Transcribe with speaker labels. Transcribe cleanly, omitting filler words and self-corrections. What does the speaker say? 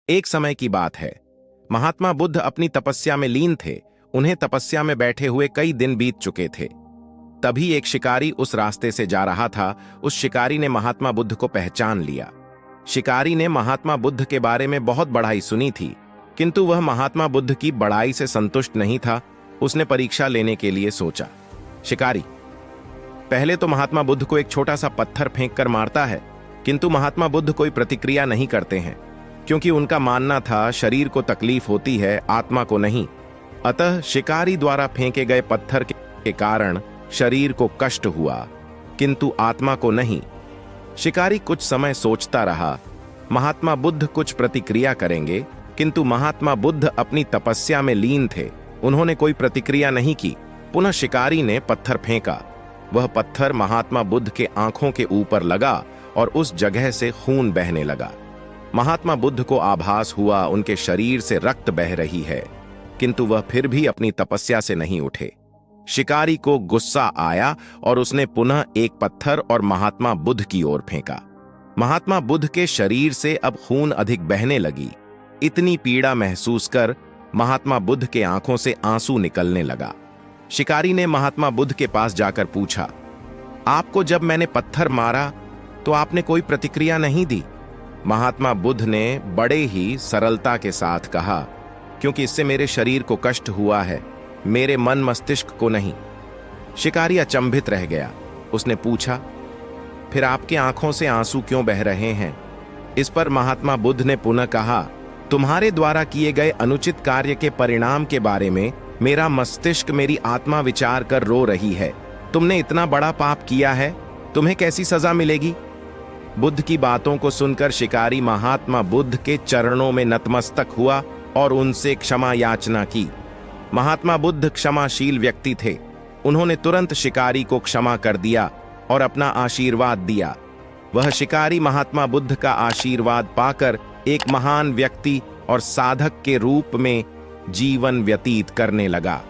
Speaker 1: एक समय की बात है। महात्मा बुद्ध अपनी तपस्या में लीन थे। उन्हें तपस्या में बैठे हुए कई दिन बीत चुके थे। तभी एक शिकारी उस रास्ते से जा रहा था। उस शिकारी ने महात्मा बुद्ध को पहचान लिया। शिकारी ने महात्मा बुद्ध के बारे में बहुत बड़ाई सुनी थी, किंतु वह महात्मा बुद्ध की बड़ाई से संतुष्ट नहीं था। उसने परीक्षा लेने के लिए सोचा। शिकारी पहले तो महात्मा बुद्ध को एक छोटा सा पत्थर फेंक कर मारता है, किंतु महात्मा बुद्ध कोई प्रतिक्रिया नहीं करते हैं, क्योंकि उनका मानना था शरीर को तकलीफ होती है, आत्मा को नहीं। अतः शिकारी द्वारा फेंके गए पत्थर के कारण शरीर को कष्ट हुआ, किंतु आत्मा को नहीं। शिकारी कुछ समय सोचता रहा। महात्मा बुद्ध कुछ प्रतिक्रिया करेंगे, किंतु महात्मा बुद्ध अपनी तपस्या में लीन थे। उन्होंने कोई प्रतिक्रिया नहीं की। पुनः शिकारी ने पत्थर फेंका। वह पत्थर महात्मा बुद्ध के आंखों के ऊपर लगा और उस जगह से खून बहने लगा। महात्मा बुद्ध को आभास हुआ उनके शरीर से रक्त बह रही है, किंतु वह फिर भी अपनी तपस्या से नहीं उठे। शिकारी को गुस्सा आया और उसने पुनः एक पत्थर और महात्मा बुद्ध की ओर फेंका। महात्मा बुद्ध के शरीर से अब खून अधिक बहने लगी। इतनी पीड़ा महसूस कर महात्मा बुद्ध के आंखों से आंसू निकलने लगा। शिकारी ने महात्मा बुद्ध के पास जाकर पूछा, आपको जब मैंने पत्थर मारा तो आपने कोई प्रतिक्रिया नहीं दी? महात्मा बुद्ध ने बड़े ही सरलता के साथ कहा, क्योंकि इससे मेरे शरीर को कष्ट हुआ है, मेरे मन मस्तिष्क को नहीं। शिकारी अचंभित रह गया। उसने पूछा, फिर आपके आंखों से आंसू क्यों बह रहे हैं? इस पर महात्मा बुद्ध ने पुनः कहा, तुम्हारे द्वारा किए गए अनुचित कार्य के परिणाम के बारे में मेरा मस्तिष्क, मेरी आत्मा विचार कर रो रही है। तुमने इतना बड़ा पाप किया है, तुम्हें कैसी सजा मिलेगी? बुद्ध की बातों को सुनकर शिकारी महात्मा बुद्ध के चरणों में नतमस्तक हुआ और उनसे क्षमा याचना की। महात्मा बुद्ध क्षमाशील व्यक्ति थे। उन्होंने तुरंत शिकारी को क्षमा कर दिया और अपना आशीर्वाद दिया। वह शिकारी महात्मा बुद्ध का आशीर्वाद पाकर एक महान व्यक्ति और साधक के रूप में जीवन व्यतीत करने लगा।